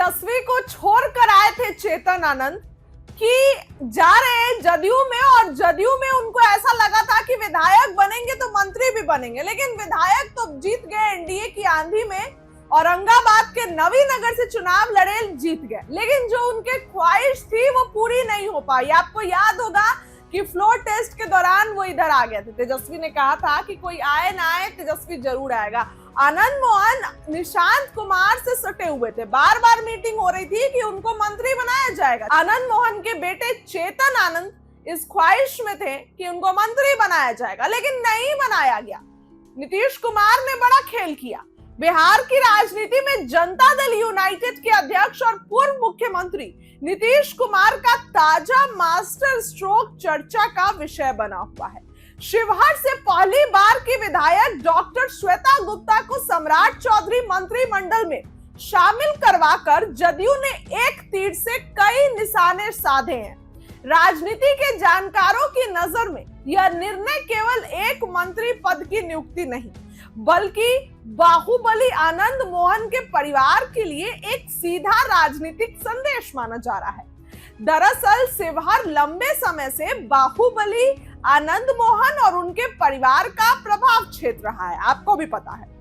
तेजस्वी को छोड़कर आए थे चेतन आनंद कि जा रहे हैं जदयू में, और जदयू में उनको ऐसा लगा था कि विधायक बनेंगे तो मंत्री भी बनेंगे, लेकिन विधायक तो जीत गए एनडीए की आंधी में। औरंगाबाद के नवीनगर से चुनाव लड़े, जीत गए, लेकिन जो उनके ख्वाहिश थी वो पूरी नहीं हो पाई। आपको याद होगा कि फ्लोर टेस्ट के दौरान वो इधर आ गए थे। तेजस्वी ने कहा था कि कोई आए ना आए, तेजस्वी जरूर आएगा। आनंद मोहन निशांत कुमार से सटे हुए थे, बार बार मीटिंग हो रही थी कि उनको मंत्री बनाया जाएगा। आनंद मोहन के बेटे चेतन आनंद इस ख्वाहिश में थे कि उनको मंत्री बनाया जाएगा, लेकिन नहीं बनाया गया। नीतीश कुमार ने बड़ा खेल किया। बिहार की राजनीति में जनता दल यूनाइटेड के अध्यक्ष और पूर्व मुख्यमंत्री नीतीश कुमार का ताजा मास्टर स्ट्रोक चर्चा का विषय बना हुआ है। शिवहर से पहली बार की विधायक डॉक्टर श्वेता गुप्ता को सम्राट चौधरी मंत्रिमंडल में शामिल करवाकर जदयू ने एक तीर से कई निशाने साधे हैं। राजनीति के जानकारों की नजर में यह निर्णय केवल एक मंत्री पद की नियुक्ति नहीं, बल्कि बाहुबली आनंद मोहन के परिवार के लिए एक सीधा राजनीतिक संदेश माना जा रहा है। दरअसल शिवहर लंबे समय से बाहुबली आनंद मोहन और उनके परिवार का प्रभाव क्षेत्र रहा है, आपको भी पता है।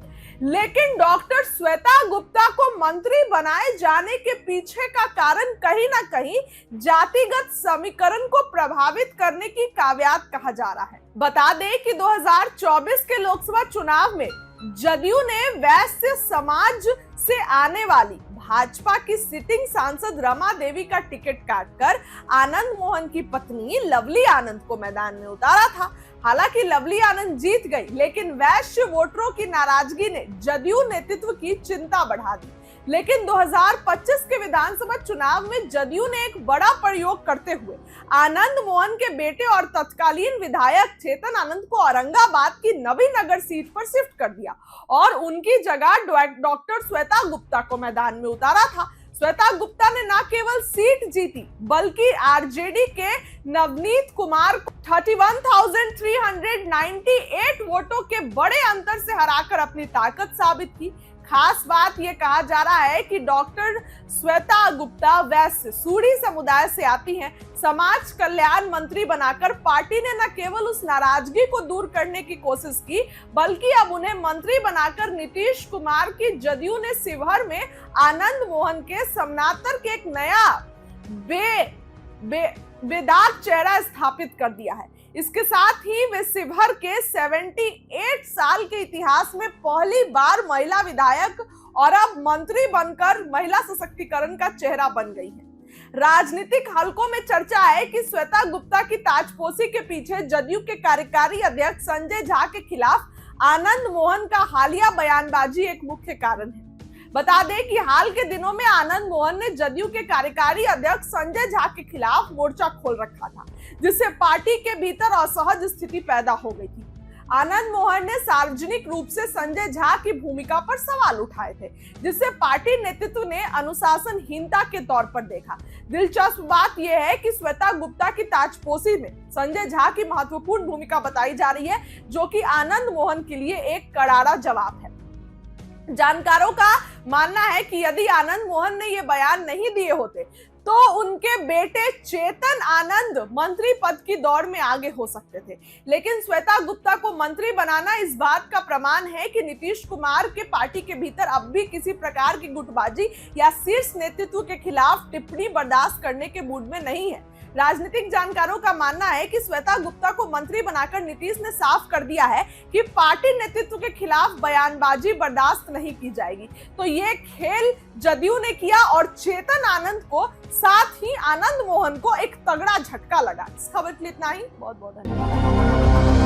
लेकिन डॉक्टर श्वेता गुप्ता को मंत्री बनाए जाने के पीछे का कारण कहीं ना कहीं जातिगत समीकरण को प्रभावित करने की काव्यात कहा जा रहा है। बता दें कि 2024 के लोकसभा चुनाव में जदयू ने वैश्य समाज से आने वाली भाजपा की सिटिंग सांसद रमा देवी का टिकट काटकर आनंद मोहन की पत्नी लवली आनंद को मैदान में उतारा था। हालांकि लवली आनंद जीत गई, लेकिन वैश्य वोटरों की नाराजगी ने जदयू नेतृत्व की चिंता बढ़ा दी। लेकिन 2025 के विधानसभा चुनाव में जदयू ने एक बड़ा प्रयोग करते हुए आनंद मोहन के बेटे और तत्कालीन विधायक चेतन आनंद को औरंगाबाद की नवीनगर सीट पर शिफ्ट कर दिया और उनकी जगह डॉक्टर श्वेता गुप्ता को मैदान में उतारा था। श्वेता गुप्ता ने न केवल सीट जीती, बल्कि आरजेडी के नवनीत कुमार को 31,398 वोटों के बड़े अंतर से हराकर अपनी ताकत साबित की। खास बात यह कहा जा रहा है कि डॉक्टर श्वेता गुप्ता वैश्य सूढ़ी समुदाय से आती हैं। समाज कल्याण मंत्री बनाकर पार्टी ने न केवल उस नाराजगी को दूर करने की कोशिश की, बल्कि अब उन्हें मंत्री बनाकर नीतीश कुमार की जदयू ने शिवहर में आनंद मोहन के समनातर के एक नया बेदाग चेहरा स्थापित कर दिया है। इसके साथ ही वे शिवहर के 78 साल के इतिहास में पहली बार महिला विधायक और अब मंत्री बनकर महिला सशक्तिकरण का चेहरा बन गई है। राजनीतिक हलकों में चर्चा है कि श्वेता गुप्ता की ताजपोशी के पीछे जदयू के कार्यकारी अध्यक्ष संजय झा के खिलाफ आनंद मोहन का हालिया बयानबाजी एक मुख्य कारण है। बता दें कि हाल के दिनों में आनंद मोहन ने जदयू के कार्यकारी अध्यक्ष संजय झा के खिलाफ मोर्चा खोल रखा था, जिससे पार्टी के भीतर असहज स्थिति पैदा हो गई थी। आनंद मोहन ने सार्वजनिक रूप से संजय झा की भूमिका पर सवाल उठाए थे, जिसे पार्टी नेतृत्व ने अनुशासनहीनता के तौर पर देखा। दिलचस्प बात यह है कि श्वेता गुप्ता की ताजपोशी में संजय झा की महत्वपूर्ण भूमिका बताई जा रही है, जो कि आनंद मोहन के लिए एक करारा जवाब है। जानकारों का मानना है कि यदि आनंद मोहन ने ये बयान नहीं दिए होते तो उनके बेटे चेतन आनंद मंत्री पद की दौड़ में आगे हो सकते थे। लेकिन श्वेता गुप्ता को मंत्री बनाना इस बात का प्रमाण है कि नीतीश कुमार के पार्टी के भीतर अब भी किसी प्रकार की गुटबाजी या शीर्ष नेतृत्व के खिलाफ टिप्पणी बर्दाश्त करने के मूड में नहीं है। राजनीतिक जानकारों का मानना है कि श्वेता गुप्ता को मंत्री बनाकर नीतीश ने साफ कर दिया है कि पार्टी नेतृत्व के खिलाफ बयानबाजी बर्दाश्त नहीं की जाएगी। तो ये खेल जदयू ने किया और चेतन आनंद को, साथ ही आनंद मोहन को एक तगड़ा झटका लगा। इस खबर के लिए इतना ही। बहुत बहुत धन्यवाद।